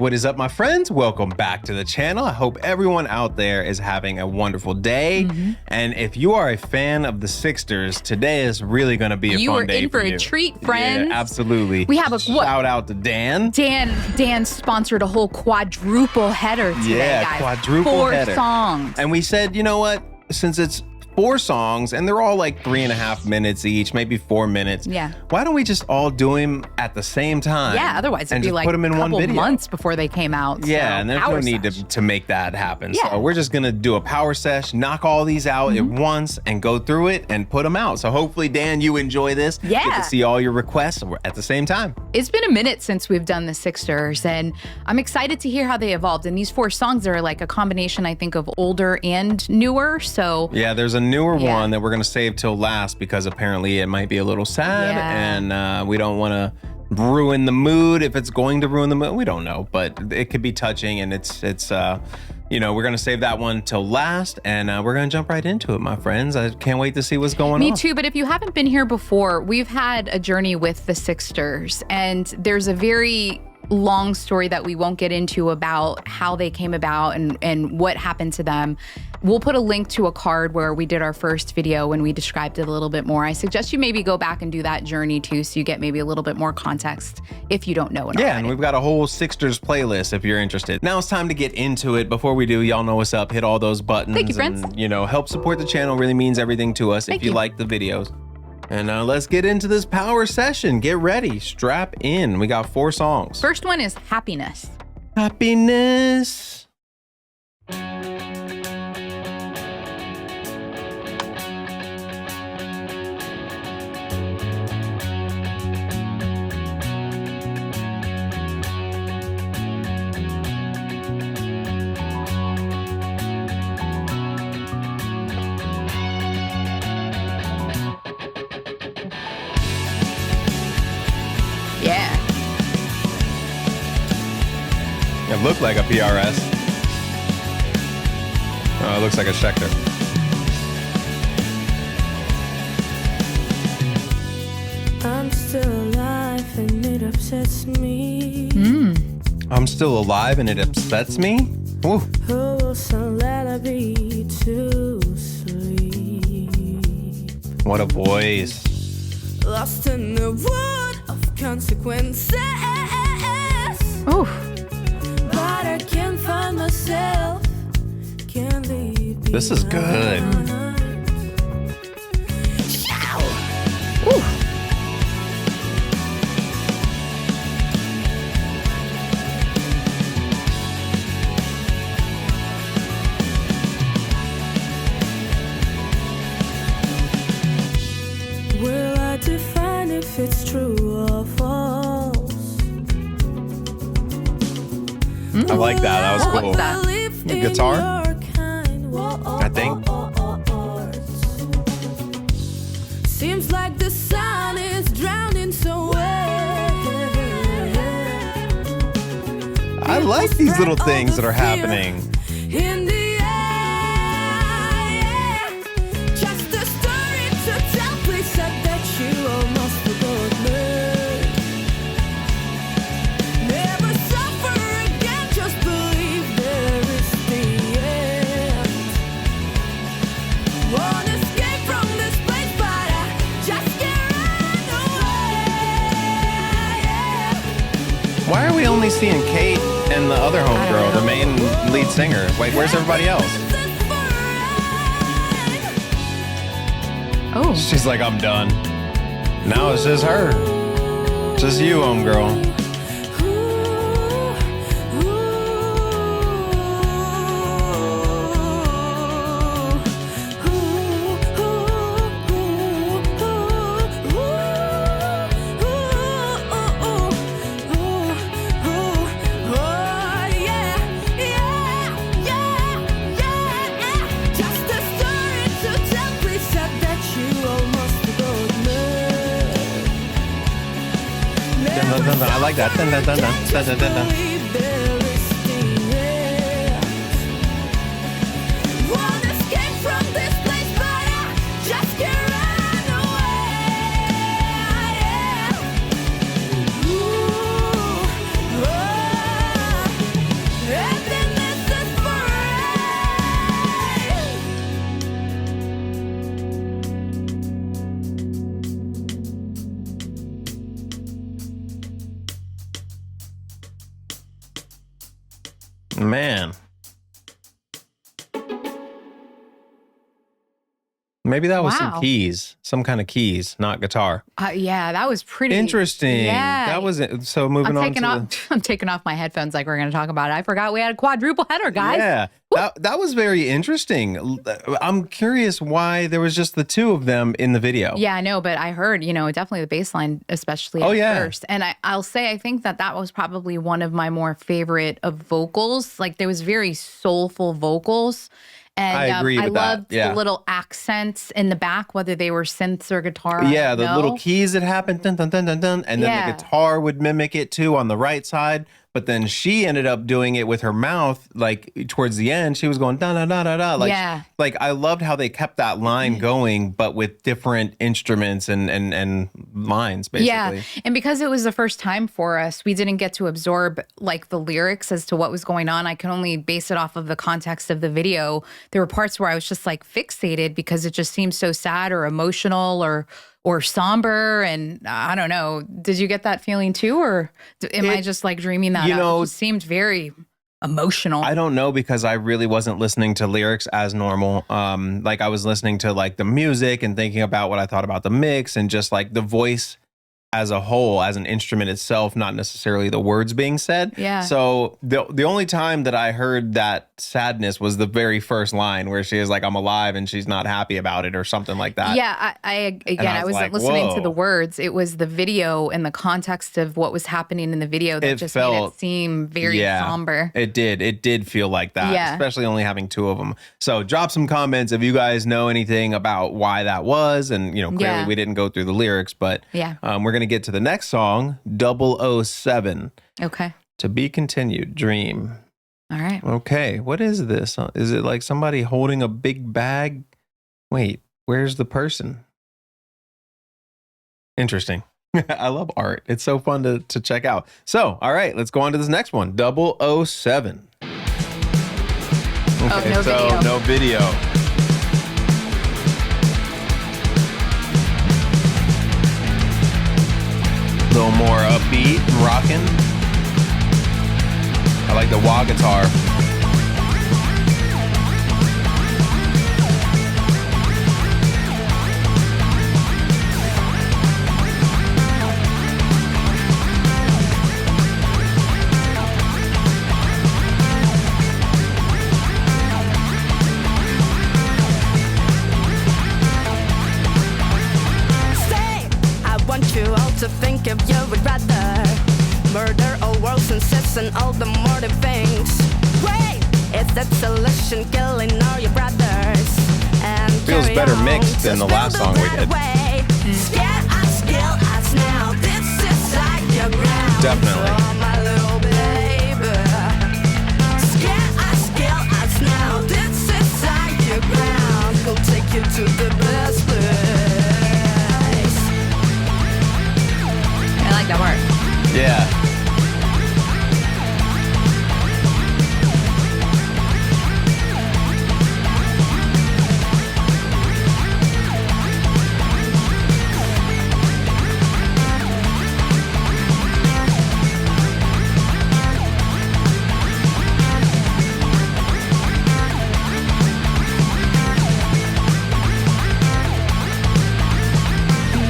What is up, my friends? Welcome back to the channel. I hope everyone out there is having a wonderful day. And if you are a fan of the Sixters, today is really going to be a fun day for you. You are in for a treat, friends. Yeah, absolutely. We have a shout out to Dan. Dan sponsored a whole quadruple header today, guys. Quadruple header. 4 songs. And we said, you know what? Since it's 4 songs and they're all like 3.5 minutes each, maybe 4 minutes. Yeah. Why don't we just all do them at the same time? Yeah, otherwise it'd be like put them in a couple one video. months before they came out. Yeah, so and there's no need to make that happen. Yeah. So we're just gonna do a power sesh, knock all these out at once and go through it and put them out. So hopefully, Dan, you enjoy this. Yeah. Get to see all your requests at the same time. It's been a minute since we've done the Sixters, and I'm excited to hear how they evolved. And these 4 songs are like a combination, I think, of older and newer. So yeah, there's a newer one that we're gonna save till last because apparently it might be a little sad, and we don't want to ruin the mood. If it's going to ruin the mood, we don't know, but it could be touching, and it's you know, we're gonna save that one till last, and we're gonna jump right into it, my friends. I can't wait to see what's going on. Me too, but if you haven't been here before, we've had a journey with the Sixters, and there's a very long story that we won't get into about how they came about and what happened to them. We'll put a link to a card where we did our first video when we described it a little bit more. I suggest you maybe go back and do that journey too, so you get maybe a little bit more context if you don't know it already. And we've got a whole Sixters playlist if you're interested. Now it's time to get into it. Before we do, y'all know what's up. Hit all those buttons. Thank you, friends. And, you know, help support the channel. Really means everything to us if you like the videos. And let's get into this power session. Get ready, strap in. We got 4 songs. First one is Happiness. Happiness. Yeah. It looked like a PRS. Oh, it looks like a Schecter. I'm still alive and it upsets me. I'm still alive and it upsets me. Woo. Who will send lullaby to sleep? What a voice. Lost in the wood of consequences. Oof. But I can't find myself. Can't leave. This is good. Oof. Will I define if it's true or false? I like that. That was cool. What's that? The guitar? I think. Seems like the sun is drowning so I like these little things that are happening. in the air. Just a story to tell. Please said that you almost forgot me. Never suffer again. Just believe there is the end. Won't escape from this place, but I just can't run away. Why are we only seeing Kate and the other homegirl, the main lead singer? Wait, where's everybody else? Oh. She's like, I'm done. Now it's just her. Just you, homegirl. I like that. Dun, dun, dun, dun, dun, dun, dun, dun. Man. Maybe that was some keys, some kind of keys, not guitar. Yeah, that was pretty interesting. Yeah. That was it. So moving on to I'm taking off my headphones like we're going to talk about it. I forgot we had a quadruple header, guys. Yeah, that was very interesting. I'm curious why there was just the two of them in the video. Yeah, I know, but I heard, definitely the bass line, especially first. And I'll say, I think that was probably one of my more favorite of vocals. Like there was very soulful vocals. And I agree with I loved that. the little accents in the back, whether they were synths or guitar. Yeah, the little keys that happened, dun, dun, dun, dun, dun, and then the guitar would mimic it too on the right side. But then she ended up doing it with her mouth, like towards the end, she was going da da da da da. Like I loved how they kept that line going, but with different instruments and lines, basically. Yeah, and because it was the first time for us, we didn't get to absorb like the lyrics as to what was going on. I could only base it off of the context of the video. There were parts where I was just like fixated because it just seemed so sad or emotional or somber, and I don't know. Did you get that feeling too, or am I just like dreaming that out? It just seemed very emotional. I don't know because I really wasn't listening to lyrics as normal. Like I was listening to like the music and thinking about what I thought about the mix and just like the voice as a whole, as an instrument itself, not necessarily the words being said. Yeah. So the only time that I heard that sadness was the very first line where she is like, I'm alive, and she's not happy about it or something like that. Yeah, I wasn't like, listening to the words. It was the video and the context of what was happening in the video that just made it seem very somber. It did feel like that, especially only having two of them. So drop some comments if you guys know anything about why that was. And, clearly we didn't go through the lyrics, but we're going to get to the next song, 007. Okay. To be continued, Dream. All right. Okay. What is this? Is it like somebody holding a big bag? Wait, where's the person? Interesting. I love art. It's so fun to check out. So, all right, let's go on to this next one, 007. Okay, no video. A little more upbeat and rocking. I like the wah guitar. You all to think if you would rather murder all worlds and sets and all the more things. Wait, it's that solution killing all your brothers and feels better mixed than the last song we did. Scared us, skill us now. This is like your ground. Definitely. Oh, my little baby. Scared us, skill us now. This is like your ground. We'll take you to the best place. I like that part. Yeah.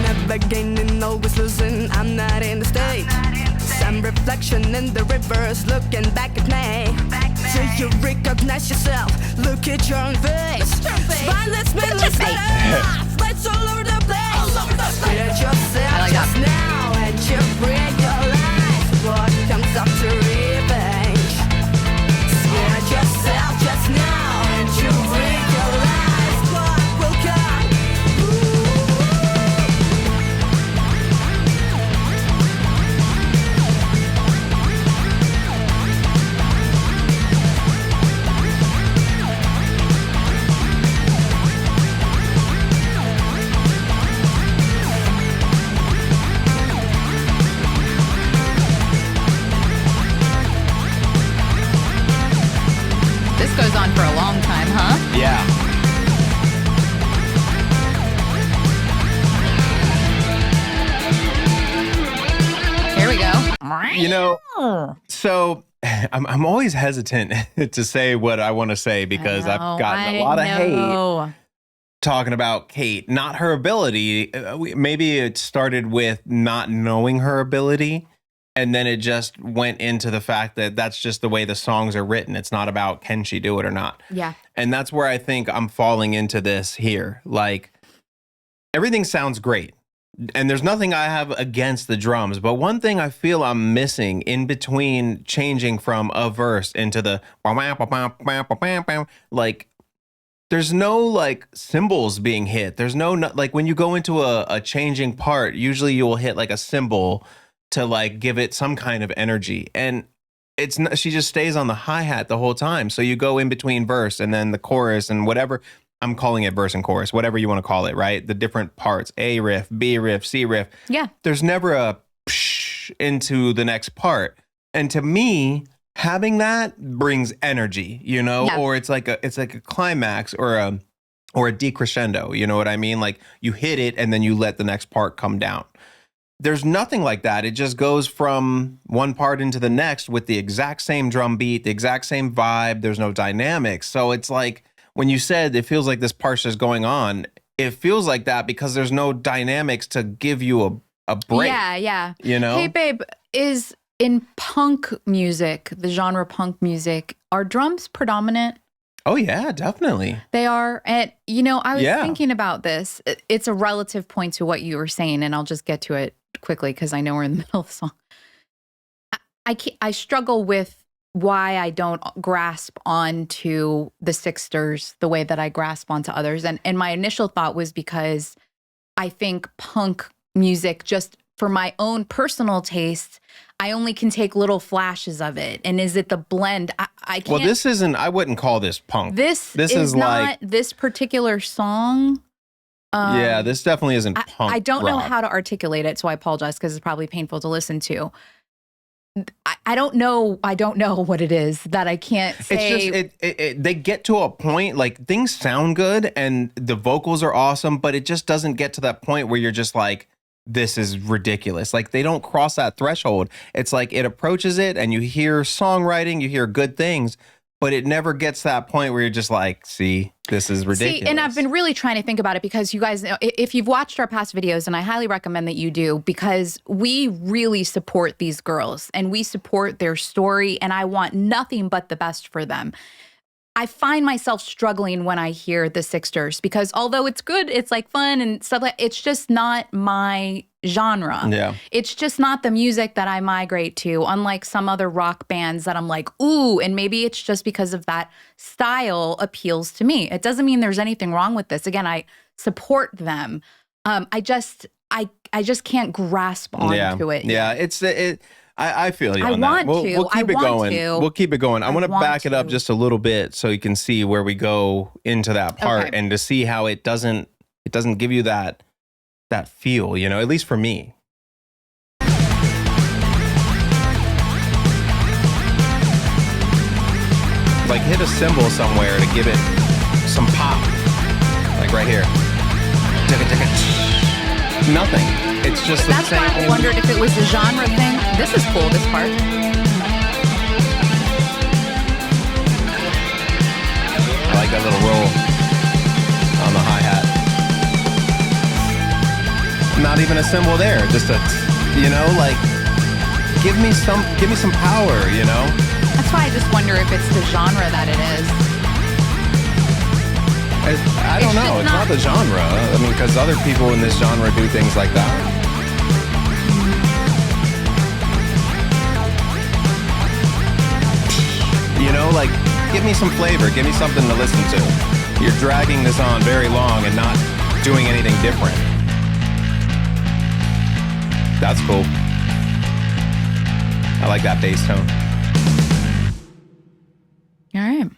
Never gaining, always losing. I'm not in the state. Some reflection in the reverse, looking back at me. Do you recognize yourself? Look at your own face. Fine, let's make it. Let's all over the place. Scared yourself just now, and you bring your life. What comes up to revenge? Scared yourself just now, and you bring your life. What will come? This goes on for a long time, huh? Yeah. Here we go. So I'm always hesitant to say what I want to say because I've gotten a lot of hate talking about Kate, not her ability. Maybe it started with not knowing her ability. And then it just went into the fact that that's just the way the songs are written. It's not about can she do it or not. Yeah. And that's where I think I'm falling into this here. Like, everything sounds great. And there's nothing I have against the drums. But one thing I feel I'm missing in between changing from a verse into the like, there's no like cymbals being hit. There's no, like when you go into a changing part, usually you will hit like a cymbal to like give it some kind of energy. And it's not, she just stays on the hi-hat the whole time. So you go in between verse and then the chorus and whatever. I'm calling it verse and chorus, whatever you want to call it, right? The different parts, A riff, B riff, C riff. Yeah. There's never a psh into the next part. And to me, having that brings energy, you know, or it's like a climax or a decrescendo, you know what I mean? Like you hit it and then you let the next part come down. There's nothing like that. It just goes from one part into the next with the exact same drum beat, the exact same vibe. There's no dynamics. So it's like when you said it feels like this part's just going on, it feels like that because there's no dynamics to give you a break. Yeah, yeah. You know? Hey, babe, is in punk music, the genre punk music, are drums predominant? Oh, yeah, definitely. They are. And, you know, I was thinking about this. It's a relative point to what you were saying, and I'll just get to it quickly because I know we're in the middle of the song. I struggle with why I don't grasp onto the SIXSTERS the way that I grasp onto others. And my initial thought was because I think punk music, just for my own personal taste, I only can take little flashes of it. And is it the blend? I can't. Well, this isn't, I wouldn't call this punk. This is not like this particular song. Yeah, this definitely isn't punk. I don't know how to articulate it, so I apologize because it's probably painful to listen to. I don't know what it is that I can't say. It's just they get to a point, like things sound good and the vocals are awesome, but it just doesn't get to that point where you're just like, this is ridiculous. Like they don't cross that threshold. It's like it approaches it and you hear songwriting, you hear good things, but it never gets to that point where you're just like, see, this is ridiculous. See, and I've been really trying to think about it because you guys, if you've watched our past videos, and I highly recommend that you do, because we really support these girls and we support their story, and I want nothing but the best for them. I find myself struggling when I hear the SIXSTERS because although it's good, it's like fun and stuff like, it's just not my genre. Yeah. It's just not the music that I migrate to, unlike some other rock bands that I'm like, ooh, and maybe it's just because of that style appeals to me. It doesn't mean there's anything wrong with this. Again, I support them. I just can't grasp onto it. Yeah, I feel you I on want that. to. We'll keep it going. We'll keep it going. I want to back it up to. just a little bit so you can see where we go into that part and to see how it doesn't give you that feel, you know, at least for me. Like hit a cymbal somewhere to give it some pop. Like right here. Nothing. It's just the That's same. why I wondered if it was a genre thing. This is cool, this part. I like that little roll on the hi-hat. Not even a cymbal there, just a, you know, like give me some power, you know? That's why I just wonder if it's the genre that it is. I don't know. It's not the genre. I mean, because other people in this genre do things like that. You know, like, give me some flavor. Give me something to listen to. You're dragging this on very long and not doing anything different. That's cool. I like that bass tone. All right.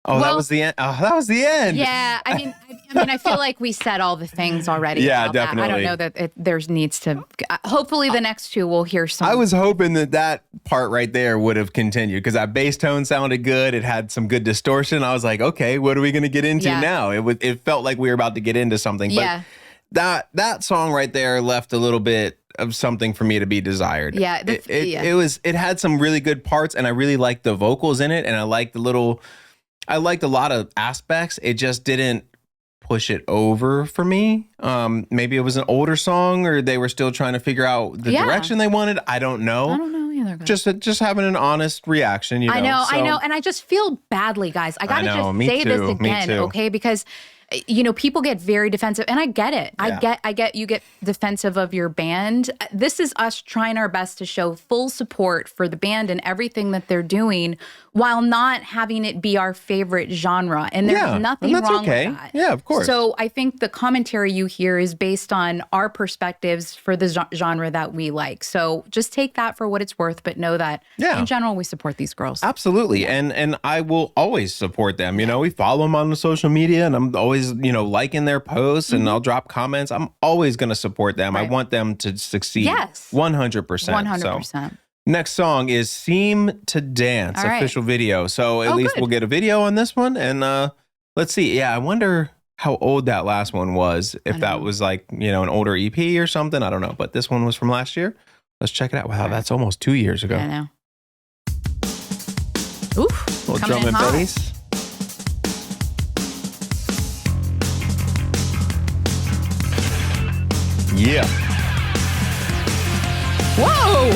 Oh, that was the end. Oh, that was the end. Yeah, I mean, I feel like we said all the things already. Yeah, about definitely. That. I don't know that there's needs to. Hopefully, the next two we'll hear some. I was hoping that part right there would have continued because that bass tone sounded good. It had some good distortion. I was like, okay, what are we going to get into now? It felt like we were about to get into something. Yeah. But that song right there left a little bit of something for me to be desired. Yeah, it had some really good parts, and I really liked the vocals in it, and I liked a lot of aspects. It just didn't push it over for me. Maybe it was an older song, or they were still trying to figure out the direction they wanted. I don't know. I don't know either. Just having an honest reaction. You know? I know, and I just feel badly, guys. I gotta just say this again, okay? Because people get very defensive, and I get it. Yeah. I get you get defensive of your band. This is us trying our best to show full support for the band and everything that they're doing, while not having it be our favorite genre. And there's nothing wrong with that. Yeah, of course. So I think the commentary you hear is based on our perspectives for the genre that we like. So just take that for what it's worth, but know that in general, we support these girls. Absolutely. And I will always support them. We follow them on the social media, and I'm always, liking their posts, and I'll drop comments. I'm always going to support them. Right. I want them to succeed. Yes. 100%. 100%. So, next song is Seem to Dance, official video. So at least we'll get a video on this one. And let's see. Yeah, I wonder how old that last one was. If that was like, an older EP or something. I don't know. But this one was from last year. Let's check it out. Wow, that's almost 2 years ago. I know. Oof. Little drum and bass. Yeah. Whoa!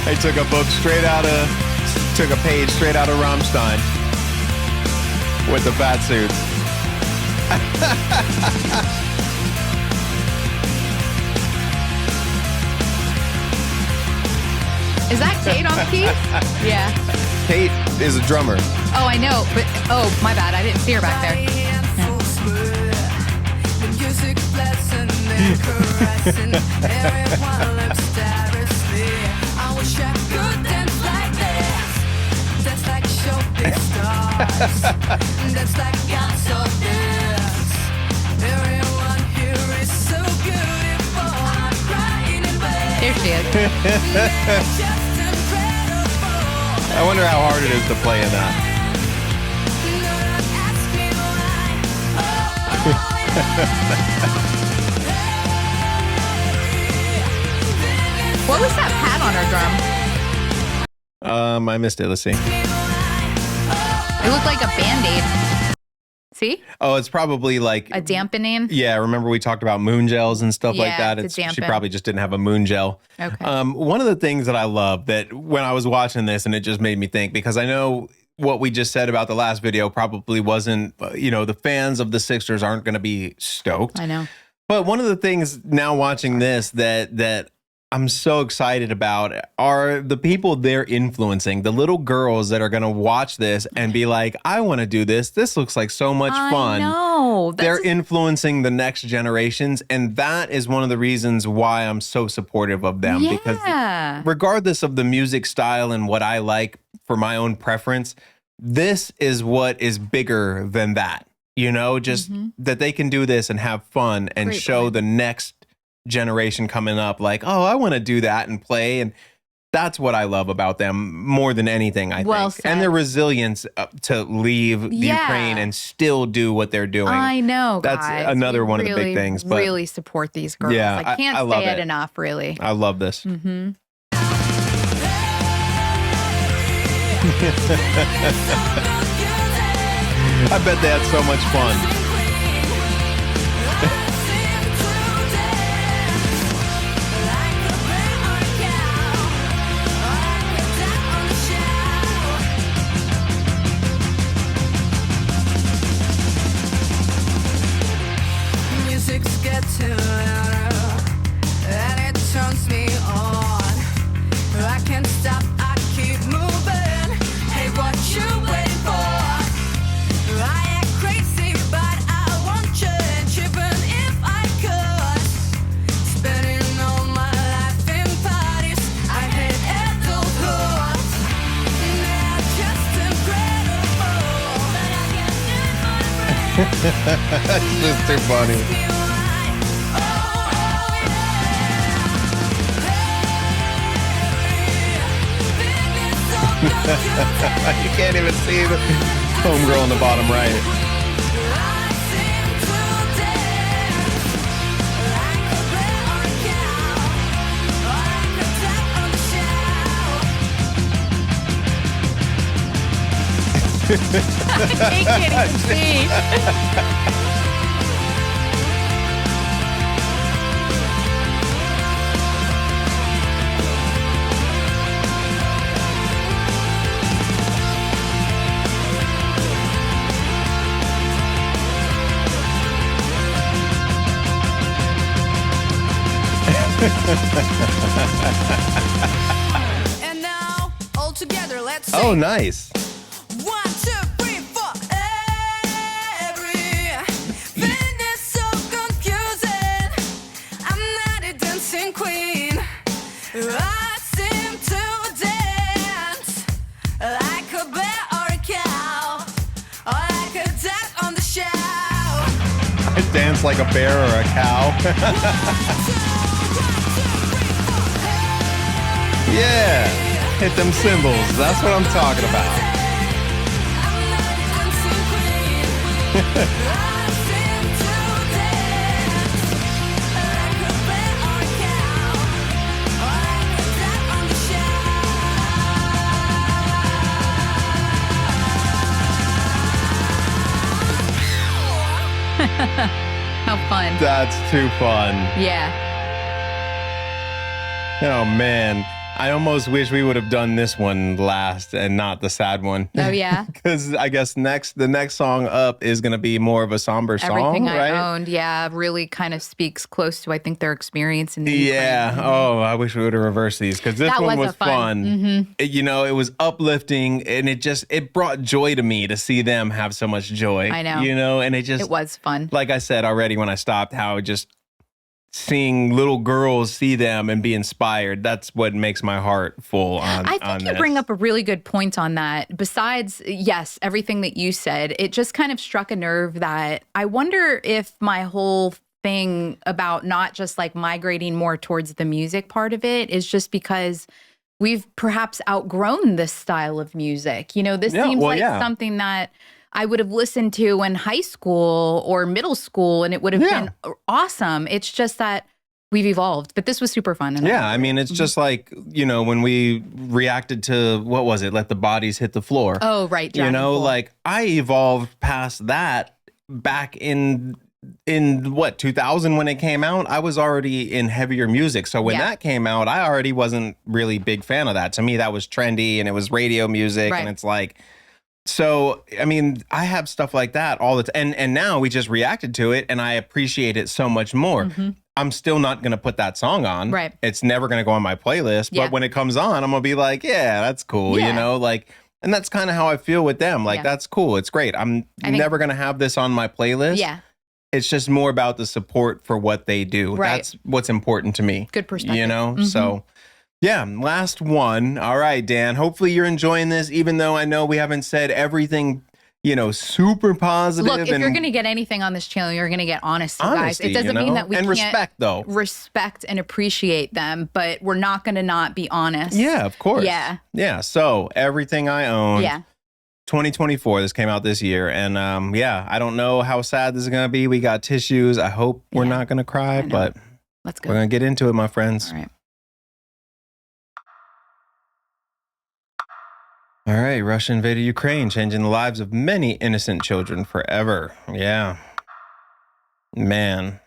They took a page straight out of Rammstein with the fat suits. Is that Kate on the keys? Yeah. Kate is a drummer. Oh, I know, but my bad. I didn't see her back there. There she is. I wonder how hard it is to play in that. What was that pad on her drum? I missed it. Let's see. It looked like a Band-Aid. See? Oh, it's probably like a dampening. Yeah, remember we talked about moon gels and stuff like that. She probably just didn't have a moon gel. Okay. One of the things that I love that when I was watching this, and it just made me think, because I know what we just said about the last video probably wasn't, the fans of the Sixters aren't going to be stoked. I know. But one of the things now watching this that I'm so excited about are the people they're influencing, the little girls that are going to watch this and be like, I want to do this. This looks like so much fun. I know. They're influencing the next generations. And that is one of the reasons why I'm so supportive of them. Yeah. Because regardless of the music style and what I like for my own preference, this is what is bigger than that. Just that they can do this and have fun and show the next generation coming up like, oh, I want to do that and play. And that's what I love about them more than anything, I think. Said. And their resilience to leave the Ukraine and still do what they're doing. I know, That's another one of the big things. But really support these girls. Yeah, I can't say it enough, really. I love this. Mm-hmm. I bet they had so much fun. Music's getting louder, and it turns me on. I can't stop, I keep moving. Hey, what you waiting for? I act crazy, but I won't change, even if I could. Spending all my life in parties, I hate adulthood. They're just incredible, but I can't do it for free. That's just too funny. You can't even see the homegirl on the bottom right. He can't even see. And now, all together, let's Oh, sing. nice. 1, 2, 3, 4. Everything is so confusing. I'm not a dancing queen. I seem to dance like a bear or a cow, or like a duck on the show. I dance like a bear or a cow. 1, 2, 1, 2, 3, 4. Yeah. Hit them cymbals. That's what I'm talking about. I'm not a dancing queen. I seem to dance like a bear or a cow, or like a duck on the show. How fun. That's too fun. Yeah. Oh, man. I almost wish we would have done this one last and not the sad one. Oh, yeah. Because I guess the next song up is going to be more of a somber song, Everything right? I owned, yeah, really kind of speaks close to, I think, their experience in the Yeah. Ukraine. Oh, I wish we would have reversed these because this That one was was a fun. fun. You know, it was uplifting and it brought joy to me to see them have so much joy. I know. You know, and It was fun. like I said already when I stopped, how just seeing little girls see them and be inspired, that's what makes my heart full on I think you bring up a really good point on that. Besides, yes, everything that you said, it just kind of struck a nerve that I wonder if my whole thing about not just like migrating more towards the music part of it is just because we've perhaps outgrown this style of music. You know, this seems like something that I would have listened to in high school or middle school, and it would have been awesome. It's just that we've evolved, but this was super fun. And I mean, it's just like, you know, when we reacted to, what was it? Let the Bodies Hit the Floor. Oh, right. You know, Ball. like I evolved past that back in what, 2000 when it came out. I was already in heavier music. So when that came out, I already wasn't really big fan of that. To me, that was trendy and it was radio music. Right. And it's like, so, I mean, I have stuff like that all the time. And now we just reacted to it and I appreciate it so much more. Mm-hmm. I'm still not going to put that song on. Right. It's never going to go on my playlist. Yeah. But when it comes on, I'm going to be like, yeah, that's cool. Yeah. You know, like, and that's kind of how I feel with them. Like, that's cool. It's great. I'm never going to have this on my playlist. Yeah. It's just more about the support for what they do. Right. That's what's important to me. Good perspective. You know? Mhm. So, yeah, last one. All right, Dan. Hopefully you're enjoying this, even though I know we haven't said everything, you know, super positive. Look, if you're going to get anything on this channel, you're going to get honesty, guys. It doesn't mean that we can't respect, though. Respect and appreciate them, but we're not going to not be honest. Yeah, of course. Yeah. Yeah. So everything I own. Yeah. 2024. This came out this year, and I don't know how sad this is going to be. We got tissues. I hope we're not going to cry, but let's go. We're going to get into it, my friends. All right. All right, Russia invaded Ukraine, changing the lives of many innocent children forever. Yeah. Man.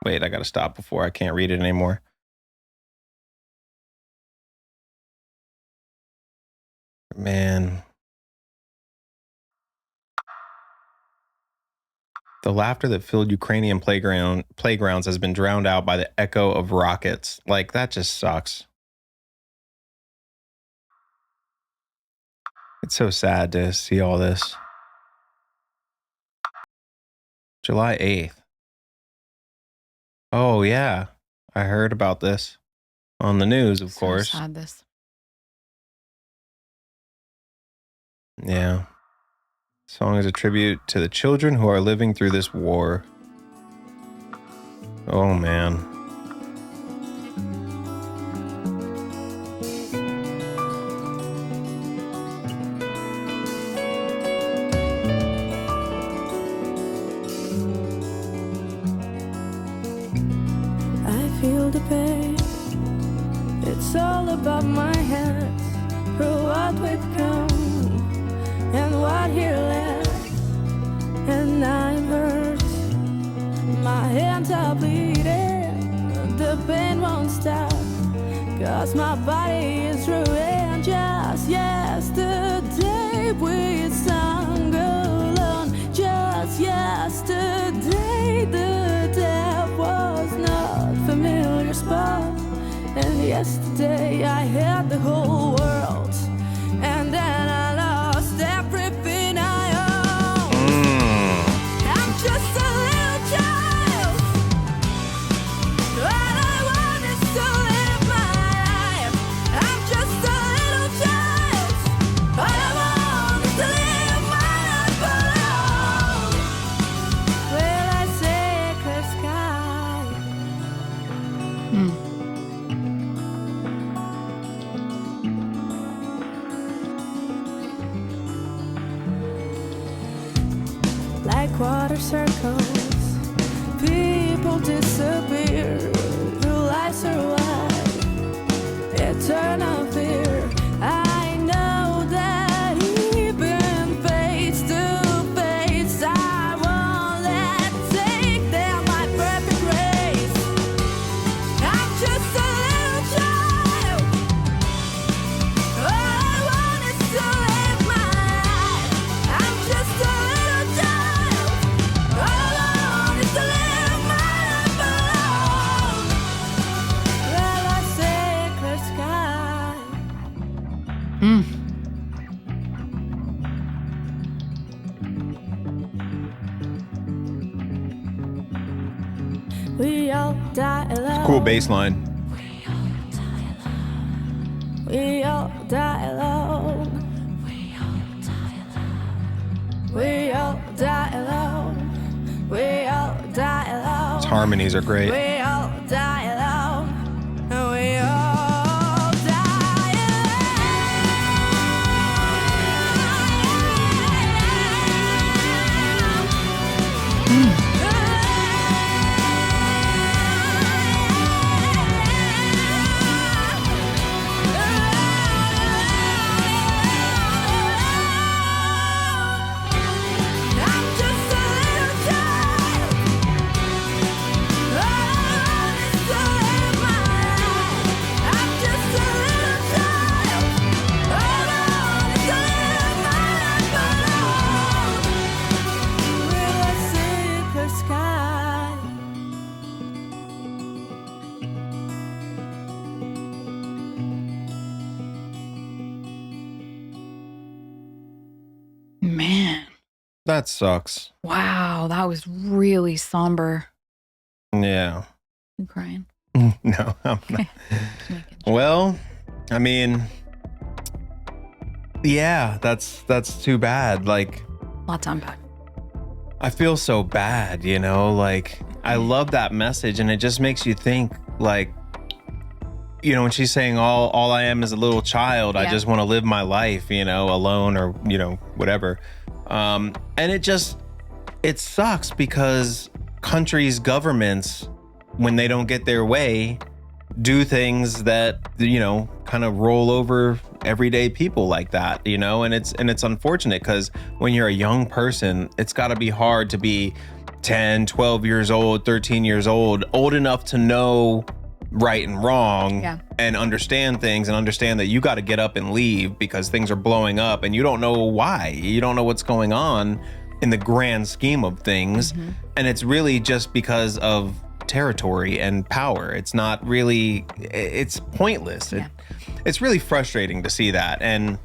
Wait, I got to stop before I can't read it anymore. Man. The laughter that filled Ukrainian playgrounds has been drowned out by the echo of rockets. Like, that just sucks. It's so sad to see all this. July 8th. Oh, yeah. I heard about this on the news, of course. Sad this. Yeah. Song is a tribute to the children who are living through this war. Oh, man. I feel the pain. It It's all above my head, through what we've come and what here left. And I'm hurt, my hands are bleeding, the pain won't stop, 'cause my body is ruined. Just yesterday we sang alone. Just yesterday the death was not familiar spot. And yesterday I had the whole world, and then I lost everything I own. I'm just a little child, all I want is to live my life. I'm just a little child, all I want is to live my life alone. Will I say clear sky? Like water circles, people disappear, do I survive eternal fear? I know that even face to face, I won't let take them my perfect race. I'm just a little child, all I want is to live my life. I'm just a little child, all I want is to live my life alone. Well, I say clear sky. We all die alone. Cool bass line. We all die alone. We all die alone. We all die alone. We all die alone. His harmonies are great. We all die alone. We all die I'm just a little child, all I want is to live my life. I'm just a little child, all I want is to live my life alone. Will I see clear sky? Man. That sucks. Wow, that was really somber. Yeah. You crying? No, I'm not. Just making sure. Well, I mean, yeah, that's too bad. Like, Lots to unpack. I feel so bad, you know, like I love that message, and it just makes you think, like, you know, when she's saying all I am is a little child, I Yeah. just want to live my life, you know, alone or, you know, whatever. And it sucks because countries, governments, when they don't get their way, do things that, you know, kind of roll over everyday people like that, you know, and it's unfortunate because when you're a young person, it's got to be hard to be 10, 12 years old, 13 years old enough to know right and wrong. Yeah. And understand things and understand that you got to get up and leave because things are blowing up and you don't know why. You don't know what's going on in the grand scheme of things. Mm-hmm. And it's really just because of territory and power. It's not really, it's pointless. Yeah. It's really frustrating to see that. And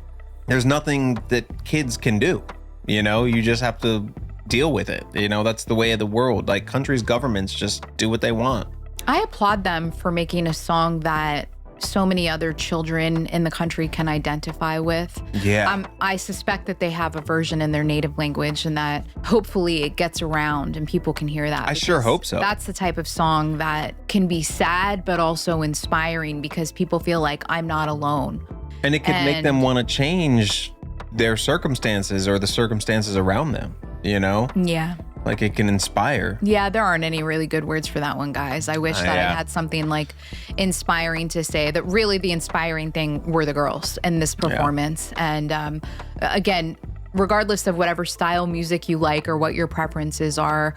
there's nothing that kids can do. You know, you just have to deal with it. You know, that's the way of the world. Like countries, governments just do what they want. I applaud them for making a song that so many other children in the country can identify with. Yeah. I suspect that they have a version in their native language and that hopefully it gets around and people can hear that. I sure because hope so. That's the type of song that can be sad, but also inspiring because people feel like I'm not alone. And it could make them want to change their circumstances or the circumstances around them, you know? Yeah. Like it can inspire. Yeah, there aren't any really good words for that one, guys. I wish that I had something like inspiring to say, that really the inspiring thing were the girls in this performance. And again, regardless of whatever style music you like or what your preferences are,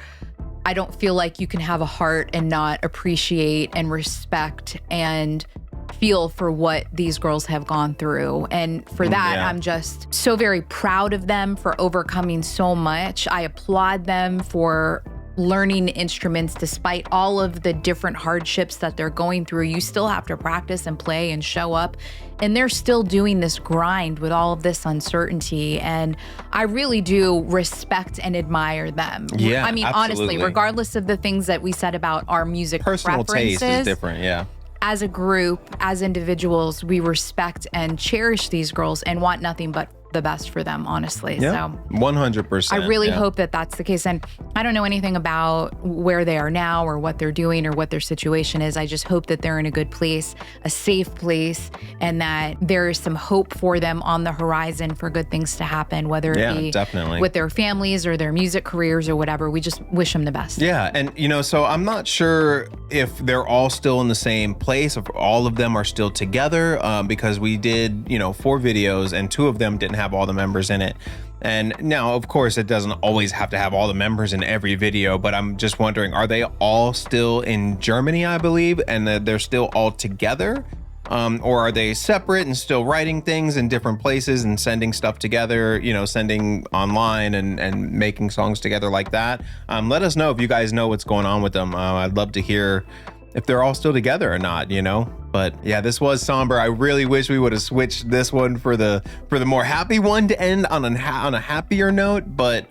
I don't feel like you can have a heart and not appreciate and respect and feel for what these girls have gone through. And for that, I'm just so very proud of them for overcoming so much. I applaud them for learning instruments despite all of the different hardships that they're going through. You still have to practice and play and show up, and they're still doing this grind with all of this uncertainty. And I really do respect and admire them. Yeah, I mean, absolutely. honestly, regardless of the things that we said about our music Personal preferences, taste is different, as a group, as individuals, we respect and cherish these girls and want nothing but the best for them, honestly. Yeah, so 100%. I really hope that that's the case. And I don't know anything about where they are now or what they're doing or what their situation is. I just hope that they're in a good place, a safe place, and that there is some hope for them on the horizon for good things to happen, whether it be definitely with their families or their music careers or whatever. We just wish them the best. Yeah. And, you know, so I'm not sure if they're all still in the same place, if all of them are still together, because we did, 4 videos and 2 of them didn't have all the members in it. And now, of course, it doesn't always have to have all the members in every video, but I'm just wondering, are they all still in Germany, I believe, and they're still all together? Or are they separate and still writing things in different places and sending stuff together, sending online and making songs together like that? Let us know if you guys know what's going on with them. I'd love to hear if they're all still together or not, But yeah, this was somber. I really wish we would have switched this one for the more happy one to end on a happier note. But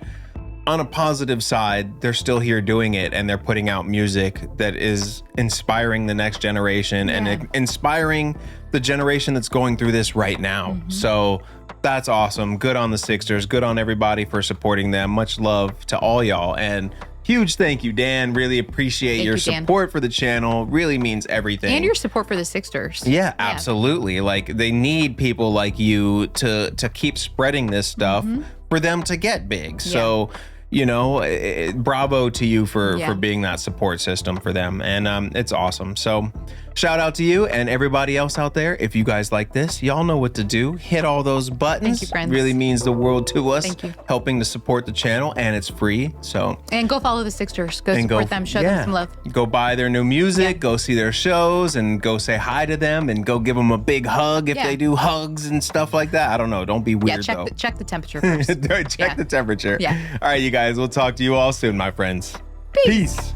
on a positive side, they're still here doing it, and they're putting out music that is inspiring the next generation and inspiring the generation that's going through this right now. So that's awesome. Good on the Sixters. Good on everybody for supporting them. Much love to all y'all. And huge thank you, Dan. Really appreciate your support for the channel. Really means everything. And your support for the Sixters. Yeah, absolutely. Like, they need people like you to keep spreading this stuff for them to get big. So, bravo to you for being that support system for them. And it's awesome. So shout out to you and everybody else out there. If you guys like this, y'all know what to do. Hit all those buttons. Thank you, friends. Really means the world to us. Thank you. Helping to support the channel, and it's free. And go follow the Sixters. Go support them. Show them some love. Go buy their new music. Go see their shows, and go say hi to them, and go give them a big hug if they do hugs and stuff like that. I don't know. Don't be weird though. Check the temperature first. Check the temperature. Yeah. All right, you guys. We'll talk to you all soon, my friends. Peace.